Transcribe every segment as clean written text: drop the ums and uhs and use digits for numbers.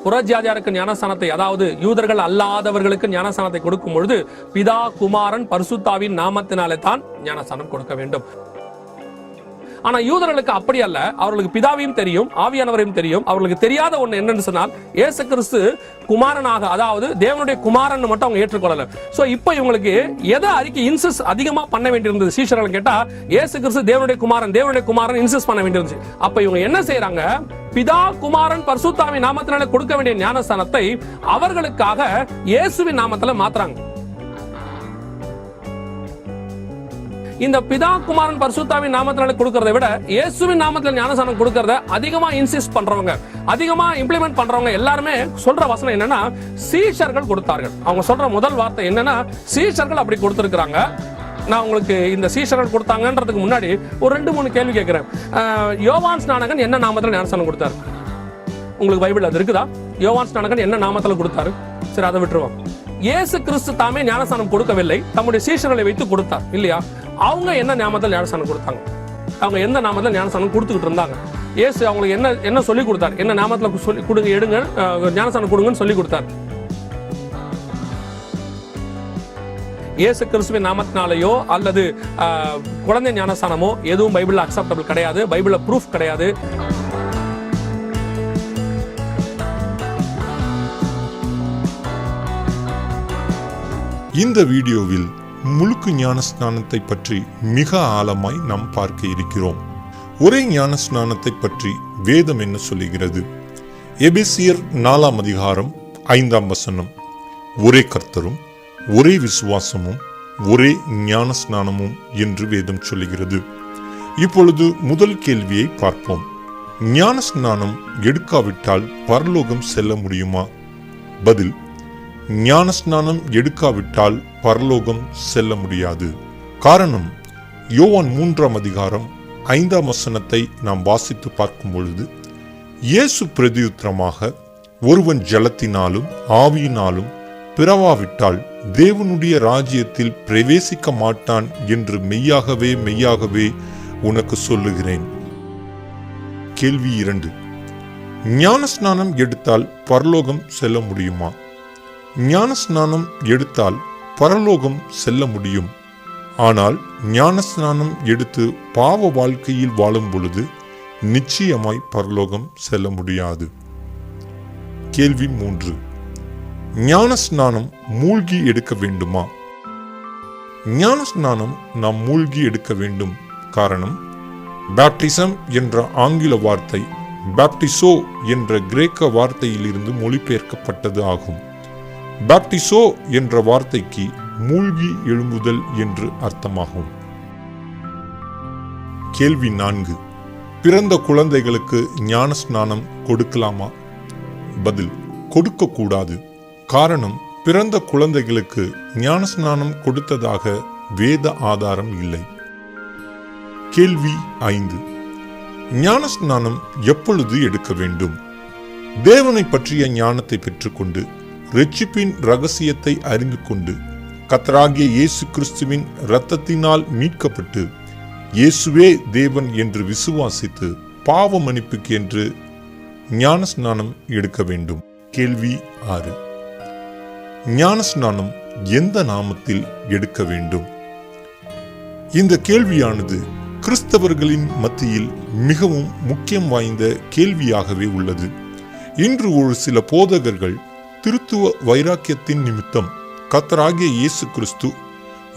புறஜாதியாருக்கு ஞானஸ்நானத்தை, அதாவது யூதர்கள் அல்லாதவர்களுக்கு ஞானஸ்நானத்தை கொடுக்கும் பொழுது பிதா, குமாரன், பரிசுத்தாவின் நாமத்தினாலே தான் ஞானஸ்நானம் கொடுக்க வேண்டும். ஆனா யூதர்களுக்கு அப்படி அல்ல. அவர்களுக்கு பிதாவையும் தெரியும், ஆவியானவரையும் தெரியும். அவர்களுக்கு தெரியாத ஒண்ணு என்னன்னு சொன்னால், இயேசு கிறிஸ்து குமாரனாக, அதாவது தேவனுடைய குமாரன் மட்டும் அவங்க ஏற்றுக்கொள்ளல. சோ இப்போ இவங்களுக்கு எதை அறிக்கை இன்சிஸ்ட் அதிகமா பண்ண வேண்டியிருந்தது சீஷர்கள் கேட்டா, இயேசு கிறிஸ்து தேவனுடைய குமாரன் இன்சிஸ்ட் பண்ண வேண்டியிருந்துச்சு. அப்ப இவங்க என்ன செய்யறாங்க, பிதா, குமாரன், பரிசுத்தாவின் நாமத்தினால கொடுக்க வேண்டிய ஞானஸ்நானத்தை அவர்களுக்காக இயேசுவின் நாமத்துல மாத்துறாங்க. இந்த பிதா, குமாரன், பரிசுத்தாவின் நாமத்தினால கொடுக்கறதை விட இயேசுவின் நாமத்தில் ஞானஸ்நானம் கொடுக்கறத அதிகமா இன்சிஸ்ட் பண்றவங்க, அதிகமா இம்ப்ளிமெண்ட் பண்றவங்க எல்லாருமே சொல்ற வசனம் என்னன்னா, சீஷர்கள் கொடுத்தார்கள். அவங்க சொல்ற முதல் வார்த்தை என்னன்னா, சீஷர்கள் அப்படி கொடுத்திருக்காங்க. நான் உங்களுக்கு இந்த சீஷர்கள் கொடுத்தாங்கன்றதுக்கு முன்னாடி ஒரு 2-3 கேள்வி கேட்கிறேன். யோவான் ஸ்நானகன் என்ன நாமத்தில் ஞானஸ்நானம் கொடுத்தாரு? உங்களுக்கு பைபிள் அது இருக்குதா? யோவான் ஸ்நானகன் என்ன நாமத்தில் கொடுத்தாரு? சரி, அதை விட்டுருவோம். இயேசு கிறிஸ்து தாமே ஞானஸ்நானம் கொடுக்கவில்லை, தம்முடைய சீஷர்களை வைத்து கொடுத்தார் இல்லையா? அவங்க என்ன நாமத்தில் ஞானஸ்நானம் கொடுத்தாங்க? அவங்க எந்த நாமத்தில் ஞானஸ்நானம் கொடுத்துக்கிட்டு இருந்தாங்க? இயேசு அவங்களுக்கு என்ன சொல்லி கொடுத்தார்? என்ன நாமத்தில் சொல்லி கொடுங்க, எடுங்க, ஞானஸ்நானம் கொடுங்கன்னு சொல்லி கொடுத்தார். இயேசு கிறிஸ்துவின் நாமத்தினாலேயோ அல்லது குழந்தை ஞானஸ்நானமோ எதுவும் பைபிள்ல அக்செப்டபிள் கிடையாது, பைபிள்ல ப்ரூஃப் கிடையாது. இந்த வீடியோவில் முழுக்கு ஞானஸ்நானத்தை பற்றி மிக ஆழமாய் நாம் பார்க்க இருக்கிறோம். ஒரே ஞானஸ்நானத்தை பற்றி வேதம் என்ன சொல்லுகிறது? எபேசியர் 4ஆம் அதிகாரம் 5ஆம் வசனம், ஒரே கர்த்தரும் ஒரே விசுவாசமும் ஒரே ஞானஸ்நானமும் என்று வேதம் சொல்லுகிறது. இப்பொழுது முதல் கேள்வியை பார்ப்போம். ஞானஸ்நானம் எடுக்காவிட்டால் பரலோகம் செல்ல முடியுமா? பதில், ஞானஸ்நானம் எடுக்காவிட்டால் பரலோகம் செல்ல முடியாது. காரணம், யோவான் 3ஆம் அதிகாரம் 5ஆம் வசனத்தை நாம் வாசித்து பார்க்கும் பொழுது, இயேசு பிரதியுத்தரமாக, ஒருவன் ஜலத்தினாலும் ஆவியினாலும் பிறவாவிட்டால் தேவனுடைய ராஜ்யத்தில் பிரவேசிக்க மாட்டான் என்று மெய்யாகவே மெய்யாகவே உனக்கு சொல்லுகிறேன். கேள்வி 2, ஞானஸ்நானம் எடுத்தால் பரலோகம் செல்ல முடியுமா? ஞானஸ்நானம் எடுத்தால் பரலோகம் செல்ல முடியும். ஆனால் ஞானஸ்நானம் எடுத்து பாவ வாழ்க்கையில் வாழும் பொழுது நிச்சயமாய் பரலோகம் செல்ல முடியாது. கேள்வி 3, ஞானஸ்நானம் மூழ்கி எடுக்க வேண்டுமா? ஞானஸ்நானம் நாம் மூழ்கி எடுக்க வேண்டும். காரணம், பேப்டிசம் என்ற ஆங்கில வார்த்தை பேப்டிசோ என்ற கிரேக்க வார்த்தையிலிருந்து மொழிபெயர்க்கப்பட்டது ஆகும். பேப்டிசோ என்ற வார்த்தைக்கு மூழ்கி எழும்புதல் என்று அர்த்தமாகும். கேள்வி 4, பிறந்த குழந்தைகளுக்கு ஞானஸ்நானம் கொடுக்கலாமா? பதில், கொடுக்க கூடாது. காரணம், பிறந்த குழந்தைகளுக்கு ஞானஸ்நானம் கொடுத்ததாக வேத ஆதாரம் இல்லை. கேள்வி 5, ஞானஸ்நானம் எப்பொழுது எடுக்க வேண்டும்? தேவனை பற்றிய ஞானத்தை பெற்றுக்கொண்டு, இரட்சிப்பின் ரகசியத்தை அறிந்து கொண்டு, கர்த்தராகிய இயேசு கிறிஸ்துவின் இரத்தத்தினால் மீட்கப்பட்டு, இயேசுவே தேவன் என்று விசுவாசித்து, பாவ மன்னிப்புக்கு என்று ஞானஸ்நானம் எடுக்க வேண்டும். கேள்வி 6, ஞானஸ்நானம் எந்த நாமத்தில் எடுக்க வேண்டும்? இந்த கேள்வியானது கிறிஸ்தவர்களின் மத்தியில் மிகவும் முக்கியம் வாய்ந்த கேள்வியாகவே உள்ளது. இன்று ஒரு சில போதகர்கள் திருத்துவ வைராக்கியத்தின் நிமித்தம் கர்த்தராகிய இயேசு கிறிஸ்து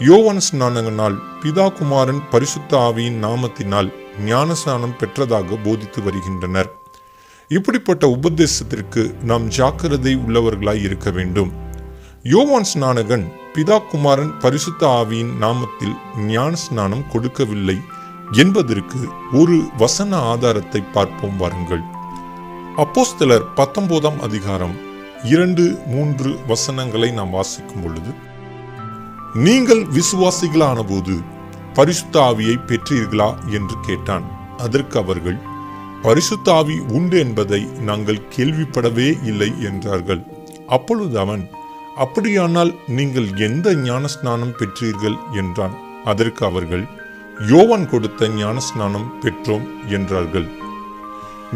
யோவான் ஸ்நானகனால் பிதா, குமாரன், பரிசுத்த ஆவியின் நாமத்தினால் ஞானஸ்நானம் பெற்றதாக போதித்து வருகின்றனர். இப்படிப்பட்ட உபதேசத்திற்கு நாம் ஜாக்கிரதை உள்ளவர்களாய் இருக்க வேண்டும். யோவான் ஸ்நானகன் பிதா, குமாரன், பரிசுத்த ஆவியின் நாமத்தில் ஞானஸ்நானம் கொடுக்கவில்லை என்பதற்கு ஒரு வசன ஆதாரத்தை பார்ப்போம் வாருங்கள். அப்போஸ்தலர் 19ஆம் அதிகாரம் 2-3 வசனங்களை நாம் வாசிக்கும் பொழுது, நீங்கள் விசுவாசிகளான போது பரிசுத்த ஆவியை பெற்றீர்களா என்று கேட்டான். அதற்கு அவர்கள், பரிசுத்த ஆவி உண்டு என்பதை நாங்கள் கேள்விப்படவே இல்லை என்றார்கள். அப்பொழுது அவன், அப்படியானால் நீங்கள் எந்த ஞானஸ்நானம் பெற்றீர்கள் என்றான். அதற்கு அவர்கள், யோவான் கொடுத்த ஞானஸ்நானம் பெற்றோம் என்றார்கள்.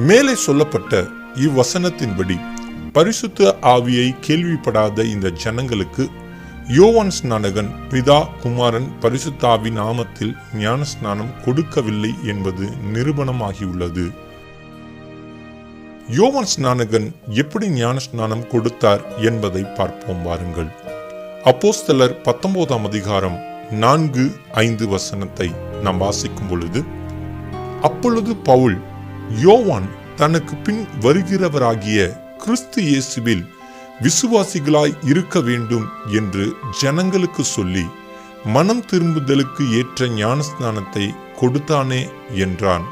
மேலே சொல்லப்பட்ட இவ்வசனத்தின்படி பரிசுத்த ஆவியை கேள்விப்படாத இந்த ஜனங்களுக்கு யோவான் ஸ்நானகன் பிதா குமாரன் பரிசுத்த ஆவி நாமத்தில் ஞான ஸ்நானம் கொடுக்கவில்லை என்பது நிரூபணமாகியுள்ளது. யோவான் ஸ்நானகன் எப்படி ஞான ஸ்நானம் கொடுத்தார் என்பதை பார்ப்போம் வாருங்கள். அப்போஸ்தலர் 19ஆம் அதிகாரம் 4-5 வசனத்தை நாம் வாசிக்கும் பொழுது, அப்பொழுது பவுல் யோவான் தனக்கு பின் வருகிறவராகிய கிறிஸ்து இயேசுவில் விசுவாசிகளாய் இருக்க வேண்டும் என்று ஜனங்களுக்கு சொல்லி மனம் திரும்புதலுக்கு ஏற்ற ஞானஸ்நானத்தை கொடுத்தானே என்றான்.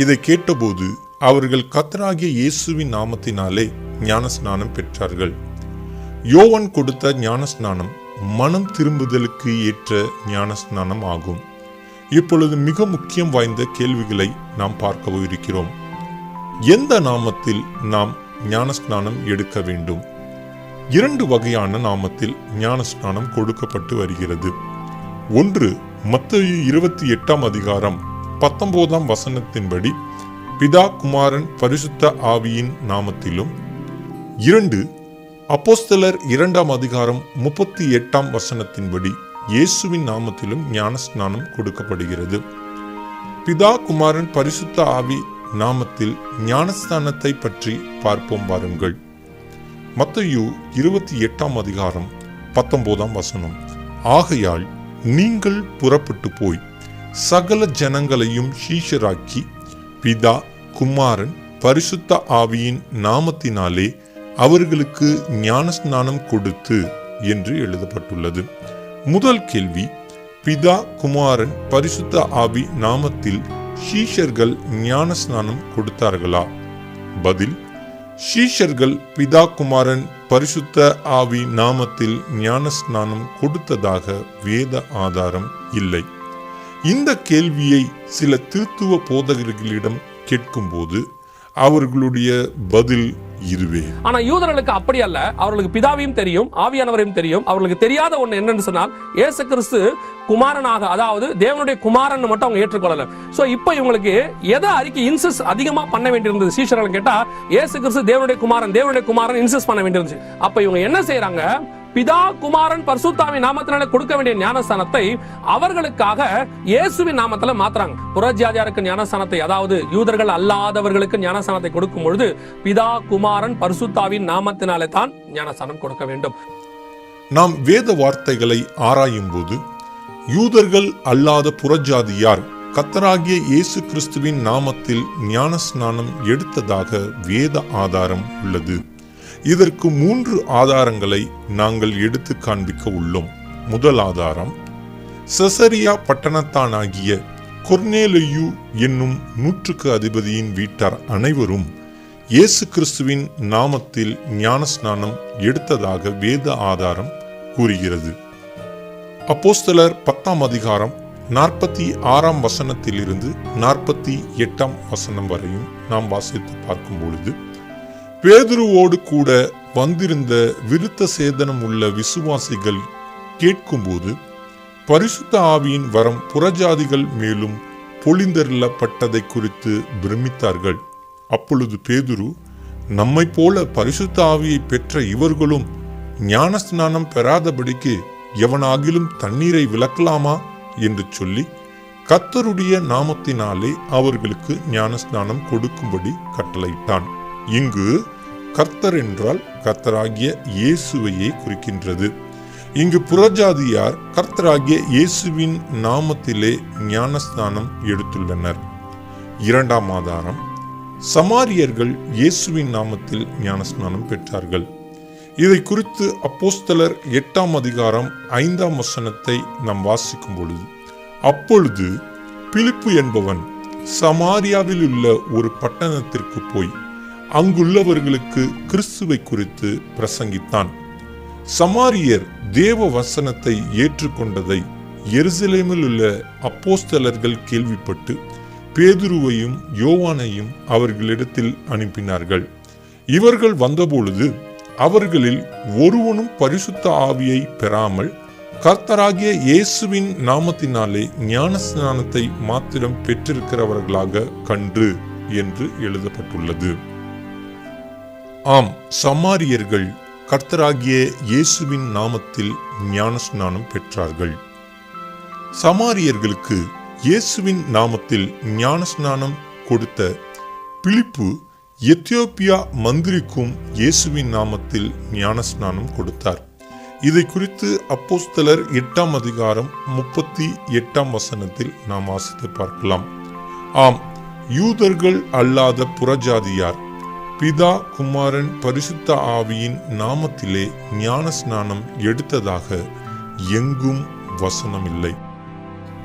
இதை கேட்டபோது அவர்கள் கர்த்தராகிய இயேசுவின் நாமத்தினாலே ஞானஸ்நானம் பெற்றார்கள். யோவான் கொடுத்த ஞானஸ்நானம் மனம் திரும்புதலுக்கு ஏற்ற ஞானஸ்நானம் ஆகும். இப்பொழுது மிக முக்கியம் வாய்ந்த கேள்விகளை நாம் பார்க்க இருக்கிறோம். எந்த நாமத்தில் நாம் ஞானஸ்நானம் எடுக்க வேண்டும்? 2 வகையான நாமத்தில் ஞானஸ்நானம் கொடுக்கப்பட்டு வருகிறது. ஒன்று, மத்தேயு 28ஆம் அதிகாரம் 19ஆம் வசனத்தின்படி பிதா குமாரன் பரிசுத்த ஆவியின் நாமத்திலும், 2, அப்போஸ்தலர் 2ஆம் அதிகாரம் 38ஆம் வசனத்தின்படி இயேசுவின் நாமத்திலும் ஞானஸ்நானம் கொடுக்கப்படுகிறது. பிதா குமாரன் பரிசுத்த ஆவி நாமத்தில் ஞானஸ்நானத்தை பற்றி பார்ப்போம் வாருங்கள். மத்தேயு 28ஆம் அதிகாரம் 19ஆம் வசனம், ஆகையால் நீங்கள் புறப்பட்டு போய் சகல ஜனங்களையும் சீஷராக்கி பிதா குமாரன் பரிசுத்த ஆவியின் நாமத்தினாலே அவர்களுக்கு ஞானஸ்நானம் கொடுத்து என்று எழுதப்பட்டுள்ளது. முதல் கேள்வி, பிதா குமாரன் பரிசுத்த ஆவி நாமத்தில் சீஷர்கள் ஞானஸ்நானம் கொடுத்தார்களா? பதில், சீஷர்கள் பிதா குமாரன் பரிசுத்த ஆவி நாமத்தில் ஞானஸ்நானம் கொடுத்ததாக வேத ஆதாரம் இல்லை. இந்த கேள்வியை சில திருத்துவ போதகர்களிடம் கேட்கும்போது அவர்களுடைய பதில் இதுவே. ஆனா யூதர்களுக்கு அப்படி அல்ல. அவர்களுக்கு பிதாவையும் தெரியும், ஆவியானவரையும் தெரியும். அவர்களுக்கு தெரியாத ஒண்ணு என்னன்னு சொன்னால், இயேசு கிறிஸ்து குமாரனாக, அதாவது தேவனுடைய குமாரன் மட்டும் அவங்க ஏற்றுக்கொள்ளல. சோ இப்போ இவங்களுக்கு எதை அறிக்கை இன்சிஸ்ட் அதிகமா பண்ண வேண்டியிருந்தது சீஷர்கள் கேட்டா, இயேசு கிறிஸ்து தேவனுடைய குமாரன் இன்சிஸ்ட் பண்ண வேண்டியிருந்துச்சு. அப்ப இவங்க என்ன செய்யறாங்க? பிதா குமாரன் பரிசுத்தாவி நாமத்தினால கொடுக்க வேண்டிய ஞானஸ்தானத்தை அவர்களுக்காக இயேசுவின் நாமத்துல மாத்துறாங்க. புறஜாதியாருக்கு ஞானஸ்தானத்தை, அதாவது யூதர்கள் அல்லாதவர்களுக்கு ஞானஸ்தானத்தை கொடுக்கும் பொழுது பிதா குமாரன் பரிசுத்தாவின் நாமத்தினாலே தான் ஞானஸ்தானம் கொடுக்க வேண்டும். நாம் வேத வார்த்தைகளை ஆராயும் போது யூதர்கள் அல்லாத புறஜாதியார் கர்த்தராகிய இயேசு கிறிஸ்துவின் நாமத்தில் ஞானஸ்நானம் எடுத்ததாக வேத ஆதாரம் உள்ளது. இதற்கு 3 ஆதாரங்களை நாங்கள் எடுத்து காண்பிக்க உள்ளோம். முதல் ஆதாரம், செசரியா பட்டணத்தானாகிய கொர்நேலியு என்னும் 100க்கு அதிபதியின் வீட்டார் அனைவரும் இயேசு கிறிஸ்துவின் நாமத்தில் ஞானஸ்நானம் எடுத்ததாக வேத ஆதாரம் கூறுகிறது. அப்போஸ்தலர் 10ஆம் அதிகாரம் 46ஆம் வசனத்திலிருந்து 48ஆம் வசனம் வரையும் நாம் வாசித்து பார்க்கும் பொழுது, பேதுருவோடு கூட வந்திருந்த விருத்த சேதனம் உள்ள விசுவாசிகள் கேட்கும்போது பரிசுத்த ஆவியின் வரம் புறஜாதிகள் மேலும் பொழிந்தருளப்பட்டதை குறித்து பிரமித்தார்கள். அப்பொழுது பேதுரு, நம்மை போல பரிசுத்த ஆவியை பெற்ற இவர்களும் ஞானஸ்நானம் பெறாதபடிக்கு எவனாகிலும் தண்ணீரை விலக்கலாமா என்று சொல்லி கர்த்தருடைய நாமத்தினாலே அவர்களுக்கு ஞானஸ்நானம் கொடுக்கும்படி கட்டளையிட்டான். இங்கு கர்த்தர் என்றால் கர்த்தராகிய இயேசுவையே குறிக்கின்றது. இங்கு புறஜாதியார் கர்த்தராகிய இயேசுவின் நாமத்திலே ஞானஸ்நானம் எடுத்துள்ளனர். 2ஆம் ஆதாரம், சமாரியர்கள் இயேசுவின் நாமத்தில் ஞானஸ்நானம் பெற்றார்கள். இதை குறித்து அப்போஸ்தலர் 8ஆம் அதிகாரம் 5ஆம் வசனத்தை நாம் வாசிக்கும் பொழுது, அப்பொழுது பிலிப்பு என்பவன் சமாரியாவில் உள்ள ஒரு பட்டணத்திற்கு போய் அங்குள்ளவர்களுக்கு கிறிஸ்துவை குறித்து பிரசங்கித்தான். சமாரியர் தேவ வசனத்தை ஏற்றுக்கொண்டதை எருசலேமில் உள்ள அப்போஸ்தலர்கள் கேள்விப்பட்டு பேதுருவையும் யோவானையும் அவர்களிடத்தில் அனுப்பினார்கள். இவர்கள் வந்தபொழுது அவர்களில் ஒருவனும் பரிசுத்த ஆவியை பெறாமல் கர்த்தராகிய இயேசுவின் நாமத்தினாலே ஞானஸ்நானத்தை மாத்திரம் பெற்றிருக்கிறவர்களாக கண்டு என்று எழுதப்பட்டுள்ளது. ஆம், சமாரியர்கள் கர்த்தராகிய இயேசுவின் நாமத்தில் ஞானஸ்நானம் பெற்றார்கள். சமாரியர்களுக்கு இயேசுவின் நாமத்தில் ஞானஸ்நானம் கொடுத்த பிலிப்பு எத்தியோப்பியா மந்திரிக்கும் இயேசுவின் நாமத்தில் ஞானஸ்நானம் கொடுத்தார். இதை குறித்து அப்போஸ்தலர் 8ஆம் அதிகாரம் 38ஆம் வசனத்தில் நாம் வாசித்து பார்க்கலாம். ஆம், யூதர்கள் அல்லாத புறஜாதியார் பிதா குமாரன் பரிசுத்த ஆவியின் நாமத்திலே ஞானஸ்நானம் எடுத்ததாக எங்கும் வசனமில்லை.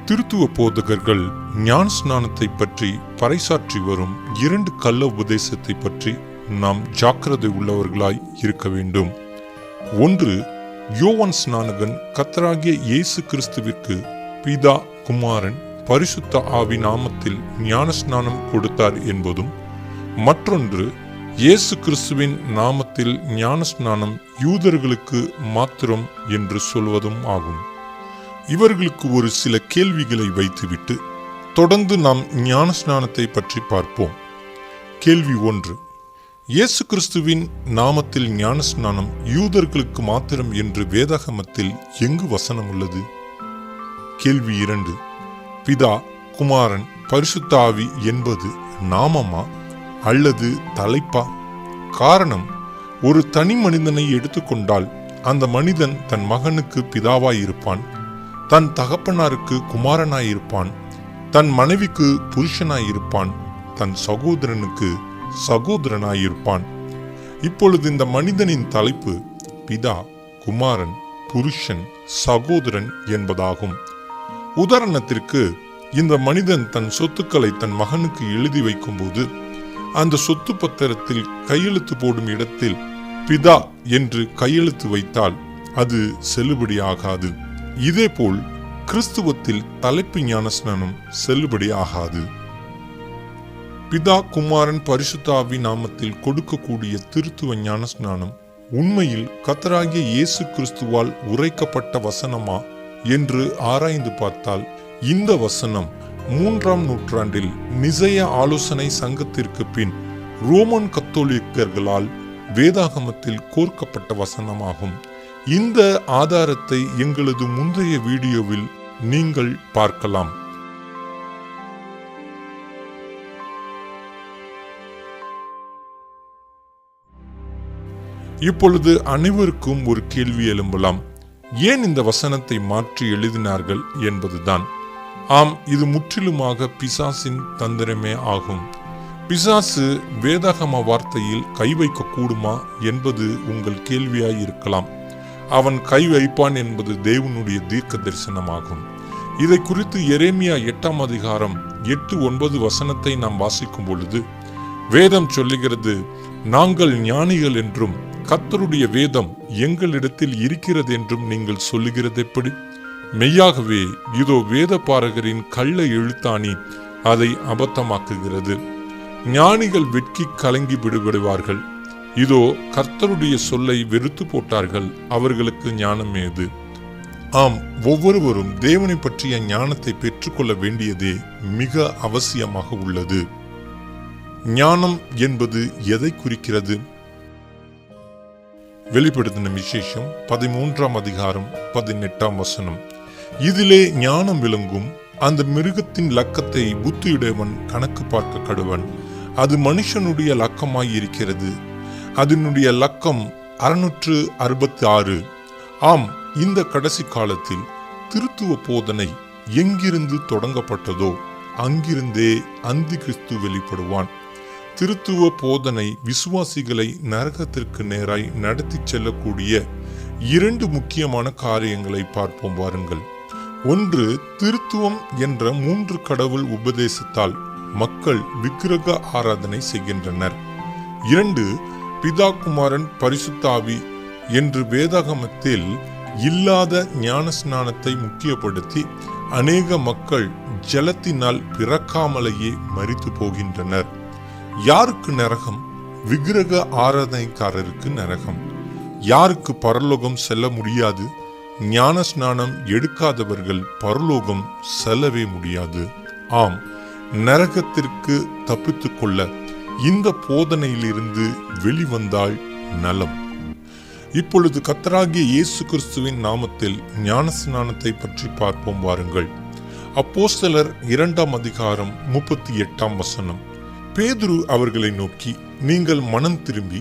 திருத்துவ போதகர்கள் ஞானஸ்நானத்தை பற்றி பறைசாற்றி வரும் 2 கள்ள உபதேசத்தை பற்றி நாம் ஜாக்கிரதை உள்ளவர்களாய் இருக்க வேண்டும். ஒன்று, யோவான் ஸ்நானகன் கர்த்தராகிய இயேசு கிறிஸ்துவிற்கு பிதா குமாரன் பரிசுத்த ஆவி நாமத்தில் ஞானஸ்நானம் கொடுத்தார் என்பதும், மற்றொன்று, இயேசு கிறிஸ்துவின் நாமத்தில் ஞானஸ்நானம் யூதர்களுக்கு மாத்திரம் என்று சொல்வதும் ஆகும். இவர்களுக்கு ஒரு சில கேள்விகளை வைத்துவிட்டு தொடர்ந்து நாம் ஞானஸ்நானத்தை பற்றி பார்ப்போம். கேள்வி 1, இயேசு கிறிஸ்துவின் நாமத்தில் ஞானஸ்நானம் யூதர்களுக்கு மாத்திரம் என்று வேதாகமத்தில் எங்கு வசனம் உள்ளது? கேள்வி 2, பிதா குமாரன் பரிசுத்த ஆவி என்பது நாமமா அல்லது தலைப்பா? காரணம், ஒரு தனி மனிதனை எடுத்துக்கொண்டால் அந்த மனிதன் தன் மகனுக்கு பிதாவாயிருப்பான், தன் தகப்பனாருக்கு குமாரனாயிருப்பான், தன் மனைவிக்கு புருஷனாயிருப்பான், தன் சகோதரனுக்கு சகோதரனாயிருப்பான். இப்பொழுது இந்த மனிதனின் தலைப்பு பிதா, குமாரன், புருஷன், சகோதரன் என்பதாகும். உதாரணத்திற்கு, இந்த மனிதன் தன் சொத்துக்களை தன் மகனுக்கு எழுதி வைக்கும்போது அந்த சொத்து பத்திரத்தில் கையெழுத்து போடும் இடத்தில் பிதா என்று கையெழுத்து வைத்தால் அது செல்லுபடியாகாது. இதேபோல் கிறிஸ்துவத்தில் தலைப்பு ஞானஸ்நானம் செல்லுபடி ஆகாது. பிதா குமாரன் பரிசுத்த ஆவி நாமத்தில் கொடுக்கக்கூடிய திருத்துவ ஞானஸ்நானம் உண்மையில் கர்த்தராகிய இயேசு கிறிஸ்துவால் உரைக்கப்பட்ட வசனமா என்று ஆராய்ந்து பார்த்தால் இந்த வசனம் 3ஆம் நூற்றாண்டில் நிசைய ஆலோசனை சங்கத்திற்கு பின் ரோமன் கத்தோலிக்கர்களால் வேதாகமத்தில் கோர்க்கப்பட்ட வசனமாகும். இந்த ஆதாரத்தை எங்களது முந்தைய வீடியோவில் நீங்கள் பார்க்கலாம். இப்பொழுது அனைவருக்கும் ஒரு கேள்வி எழும்பலாம். ஏன் இந்த வசனத்தை மாற்றி எழுதினார்கள் என்பதுதான். ஆம், இது முற்றிலுமாக பிசாசின் தந்திரமே ஆகும். பிசாசு வேதாகம வார்த்தையில் கை வைக்க கூடுமா என்பது உங்கள் கேள்வியாய் இருக்கலாம். அவன் கை வைப்பான் என்பது தேவனுடைய தீர்க்க தரிசனமாகும். இதை குறித்து எரேமியா 8ஆம் அதிகாரம் 8-9 வசனத்தை நாம் வாசிக்கும் பொழுது வேதம் சொல்லுகிறது, நாங்கள் ஞானிகள் என்றும் கர்த்தருடைய வேதம் எங்களிடத்தில் இருக்கிறது என்றும் நீங்கள் சொல்லுகிறது எப்படி? மெய்யாகவே இதோ வேத பாரகரின் கள்ள எழுத்தாணி அதை அபத்தமாக்குகிறது. ஞானிகள் வெட்கி கலங்கி விடுபடுவார்கள். இதோ கர்த்தருடைய சொல்லை வெறுத்து போட்டார்கள், அவர்களுக்கு ஞானம் ஏது? ஆம், ஒவ்வொருவரும் தேவனை பற்றிய ஞானத்தை பெற்றுக்கொள்ள வேண்டியதே மிக அவசியமாக உள்ளது. ஞானம் என்பது எதை குறிக்கிறது? வெளிப்படுத்தின விசேஷம் 13ஆம் அதிகாரம் 18ஆம் வசனம். இதிலே ஞானம் விளங்கும். அந்த மிருகத்தின் லக்கத்தை புத்தியுடையவன் கணக்கு பார்க்க கடுவன். அது மனுஷனுடைய லக்கமாய் இருக்கிறது. அதனுடைய லக்கம் 666. ஆம், இந்த கடைசி காலத்தில் திருத்துவ போதனை எங்கிருந்து தொடங்கப்பட்டதோ அங்கிருந்தே அந்தி கிறிஸ்து வெளிப்படுவான். திருத்துவ போதனை விசுவாசிகளை நரகத்திற்கு நேராய் நடத்தி செல்லக்கூடிய 2 முக்கியமான காரியங்களை பார்ப்போம் வாருங்கள். ஒன்று, திருத்துவம் என்ற 3 கடவுள் உபதேசத்தால் மக்கள் விக்கிரக ஆராதனை செய்கின்றனர். 2, பிதா குமாரன் பரிசுத்த ஆவி என்று வேதாகமத்தில் இல்லாத ஞானஸ்நானத்தை முக்கியப்படுத்தி அநேக மக்கள் ஜலத்தினால் பிறக்காமலேயே மரித்து போகின்றனர். யாருக்கு நரகம்? விக்கிரக ஆராதனைக்காரருக்கு நரகம். யாருக்கு பரலோகம் செல்ல முடியாது? ஞானஸ்நானம் எடுக்காதவர்கள் பரலோகம் செல்லவே முடியாது. ஆம், நரகத்திற்கு தப்பித்துக் கொள்ள இந்த போதனையிலிருந்து வெளிவந்தால் நலம். இப்பொழுது கர்த்தராகிய இயேசு கிறிஸ்துவின் நாமத்தில் ஞானஸ்நானத்தை பற்றி பார்ப்போம் வாருங்கள். அப்போஸ்தலர் 2 அதிகாரம் 38 பேதுரு அவர்களை நோக்கி, நீங்கள் மனம் திரும்பி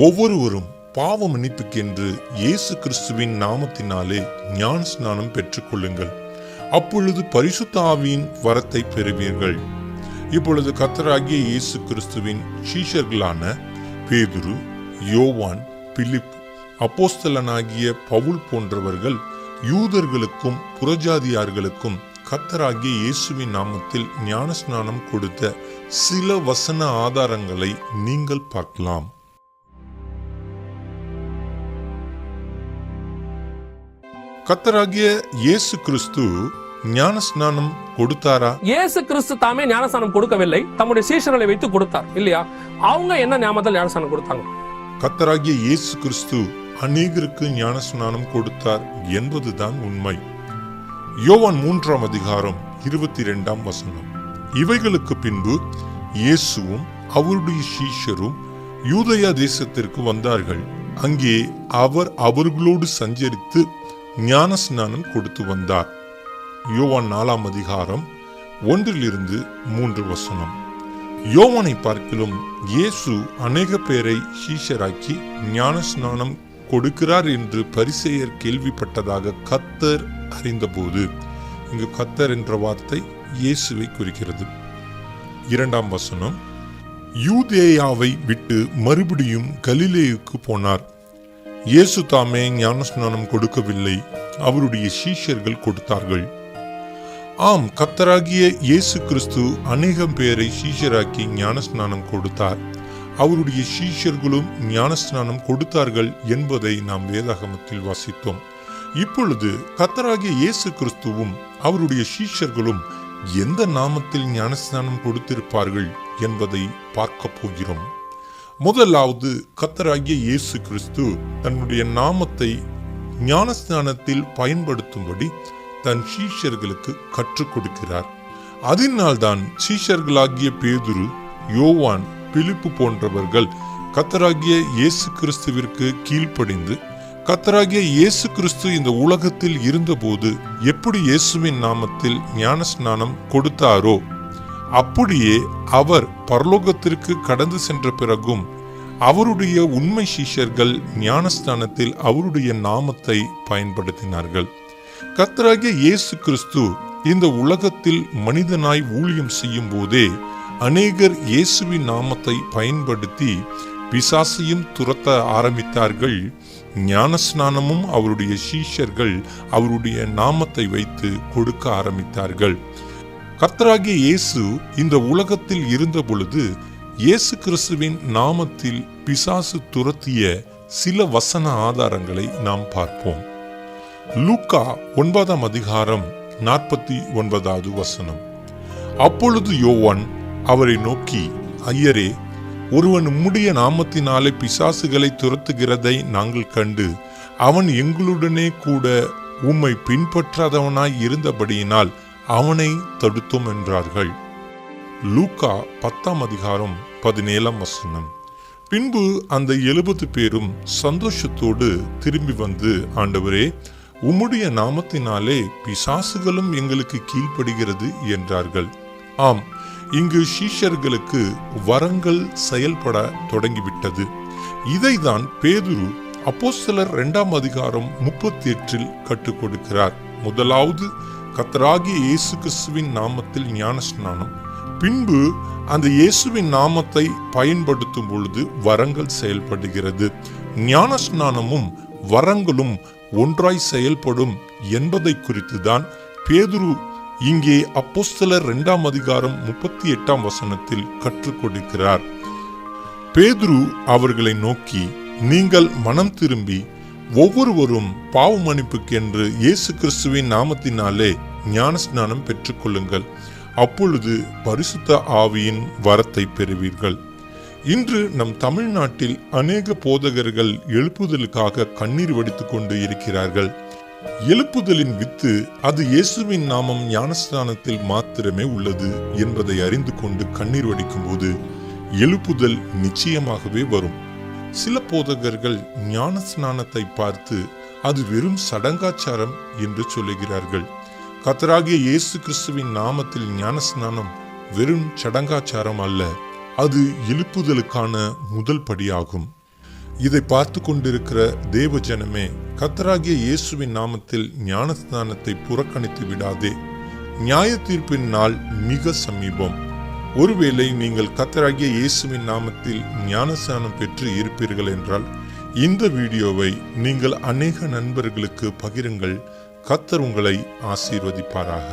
ஒவ்வொருவரும் பாவ மன்னிப்புக்கென்று இயேசு கிறிஸ்துவின் நாமத்தினாலே ஞானஸ்நானம் பெற்றுக்கொள்ளுங்கள். அப்பொழுது பரிசுத்த ஆவியின் வரத்தை பெறுவீர்கள். இப்பொழுது கர்த்தராகிய இயேசு கிறிஸ்துவின் சீஷர்களான பேதுரு, யோவான், பிலிப், அப்போஸ்தலனாகிய பவுல் போன்றவர்கள் யூதர்களுக்கும் புறஜாதியார்களுக்கும் கர்த்தராகிய இயேசுவின் நாமத்தில் ஞானஸ்நானம் கொடுத்த சில வசன ஆதாரங்களை நீங்கள் பார்க்கலாம். கர்த்தராகிய இயேசு கிறிஸ்து ஞானஸ்நானம் கொடுத்தாரா? இயேசு கிறிஸ்து தாமே ஞானஸ்நானம் கொடுக்கவில்லை, தம்முடைய சீஷர்களை வைத்து கொடுத்தார் இல்லையா? அவங்க என்ன நாமத்தில் ஞானஸ்நானம் கொடுத்தாங்க? கர்த்தராகிய இயேசு கிறிஸ்து அநேகருக்கு ஞானஸ்நானம் கொடுத்தார் என்பதுதான் உண்மை. யோவான் 3 அதிகாரம் 22 இவைகளுக்கு பின்பு இயேசுவும் அவருடைய சீஷரும் யூதேயா தேசத்திற்கு வந்தார்கள். அங்கே அவர் அவர்களோடு சஞ்சரித்து ஞானஸ்நானம் கொடுத்து வந்தார். யோவான் 4 அதிகாரம் 1-3 யோவானை பார்க்கிலும் இயேசு அநேக பேரை சீஷராக்கி ஞானஸ்நானம் கொடுக்கிறார் என்று பரிசேயர் கேள்விப்பட்டதாக கர்த்தர் அறிந்தபோது, இங்கு கர்த்தர் என்ற வார்த்தை இயேசுவை குறிக்கிறது. 2 யூதேயாவை விட்டு மறுபடியும் கலிலேயுக்கு போனார். இயேசு தாமே ஞானஸ்நானம் கொடுக்கவில்லை, அவருடைய சீஷர்கள் கொடுத்தார்கள். ஆம், கர்த்தராகிய இயேசு கிறிஸ்து அநேகம் பேரை சீஷராக்கி ஞானஸ்நானம் கொடுத்தார். அவருடைய சீஷர்களும் ஞானஸ்நானம் கொடுத்தார்கள் என்பதை நாம் வேதாகமத்தில் வாசித்தோம். இப்பொழுது கர்த்தராகிய இயேசு கிறிஸ்துவும் அவருடைய சீஷர்களும் எந்த நாமத்தில் ஞானஸ்நானம் கொடுத்திருப்பார்கள் என்பதை பார்க்க போகிறோம். முதலாவது, கர்த்தராகிய இயேசு கிறிஸ்து தன்னுடைய நாமத்தை ஞானஸ்நானத்தில் பயன்படுத்தும்படி தன் சீஷர்களுக்கு கற்றுக் கொடுக்கிறார். அதனால்தான் சீஷர்களாகிய பேதுரு, யோவான், பிலிப்பு போன்றவர்கள் கர்த்தராகிய இயேசு கிறிஸ்துவிற்கு கீழ்ப்படிந்து, கர்த்தராகிய இயேசு கிறிஸ்து இந்த உலகத்தில் இருந்தபோது எப்படி இயேசுவின் நாமத்தில் ஞானஸ்நானம் கொடுத்தாரோ அப்படியே அவர் பரலோகத்திற்கு கடந்து சென்ற பிறகும் அவருடைய உண்மை சீஷர்கள் ஞானஸ்நானத்தில் அவருடைய நாமத்தை பயன்படுத்தினார்கள். கர்த்தராகிய இயேசு கிறிஸ்து இந்த உலகத்தில் மனிதனாய் ஊழியம் செய்யும் போதே அநேகர் இயேசுவின் நாமத்தை பயன்படுத்தி பிசாசையும் துரத்த ஆரம்பித்தார்கள். ஞானஸ்நானமும் அவருடைய சீஷர்கள் அவருடைய நாமத்தை வைத்து கொடுக்க ஆரம்பித்தார்கள். கர்த்தராகிய இயேசு இந்த உலகத்தில் இருந்த பொழுது இயேசு கிறிஸ்துவின் நாமத்தில் பிசாசு துரத்திய சில வசன ஆதாரங்களை நாம் பார்ப்போம். லூக்கா 9 அதிகாரம் 49 அப்பொழுது யோவான் அவரை நோக்கி, ஐயரே, ஒருவன் உம்முடைய நாமத்தினாலே பிசாசுகளை துரத்துகிறதை நாங்கள் கண்டு அவன் எங்களுடனே கூட உம்மை பின்பற்றாதவனாய் இருந்தபடியினால் அவனை தடுத்தோம் என்றார்கள். லூக்கா 10 அதிகாரம் 17 பின்பு அந்த 70 பேரும் சந்தோஷத்தோடு திரும்பி வந்து, ஆண்டவரே, உம்முடைய நாமத்தினாலே பிசாசுகளும் எங்களுக்கு கீழ்ப்படுகிறது என்றார்கள். ஆம், இங்கு சீஷர்களுக்கு வரங்கள் செயல்பட தொடங்கிவிட்டது. இதைதான் பேதுரு அப்போஸ்தலர் 2 அதிகாரம் 38 கற்றுக் கொடுக்கிறார். முதலாவது, கர்த்தராகிய இயேசு கிறிஸ்துவின் நாமத்தில் ஞானஸ்நானம். பின்பு அந்த இயேசுவின் நாமத்தை பயன்படுத்தும் பொழுது வரங்கள் செயல்படுகிறது. ஞானஸ்நானமும் வரங்களும் ஒன்றாய் செயல்படும் என்பதை குறித்துதான் பேதுரு இங்கே அப்போஸ்தலர் 2 அதிகாரம் 38 கற்றுக் கொடுக்கிறார். பேதுரு அவர்களை நோக்கி, நீங்கள் மனம் திரும்பி ஒவ்வொருவரும் பாவ மன்னிப்புக்கென்று இயேசு கிறிஸ்துவின் நாமத்தினாலே ஞானஸ்நானம் பெற்றுக்கொள்ளுங்கள். அப்பொழுது பரிசுத்த ஆவியின் வரத்தை பெறுவீர்கள். இன்று நம் தமிழ்நாட்டில் அநேக போதகர்கள் எழுப்புதலுக்காக கண்ணீர் வடித்துக் கொண்டு இருக்கிறார்கள். எழுப்புதலின் வித்து அது இயேசுவின் நாமம் ஞானஸ்நானத்தில் மாத்திரமே உள்ளது என்பதை அறிந்து கொண்டு கண்ணீர் வடிக்கும் போது எழுப்புதல் நிச்சயமாகவே வரும். சில போதகர்கள் ஞான ஸ்நானத்தை பார்த்து அது வெறும் சடங்காச்சாரம் என்று சொல்லுகிறார்கள். கர்த்தராகிய இயேசு கிறிஸ்துவின் நாமத்தில் ஞான ஸ்நானம் வெறும் சடங்காச்சாரம் அல்ல, அது எழுப்புதலுக்கான முதல் படியாகும். இதை பார்த்து கொண்டிருக்கிற தேவ ஜனமே, கர்த்தராகிய இயேசுவின் நாமத்தில் ஞான ஸ்நானத்தை புறக்கணித்து விடாதே. நியாய தீர்ப்பின் நாள் மிக சமீபம். ஒருவேளை நீங்கள் கர்த்தராகிய இயேசுவின் நாமத்தில் ஞானஸ்நானம் பெற்று இருப்பீர்கள் என்றால் இந்த வீடியோவை நீங்கள் அநேக நண்பர்களுக்கு பகிருங்கள். கர்த்தர் உங்களை ஆசீர்வதிப்பாராக.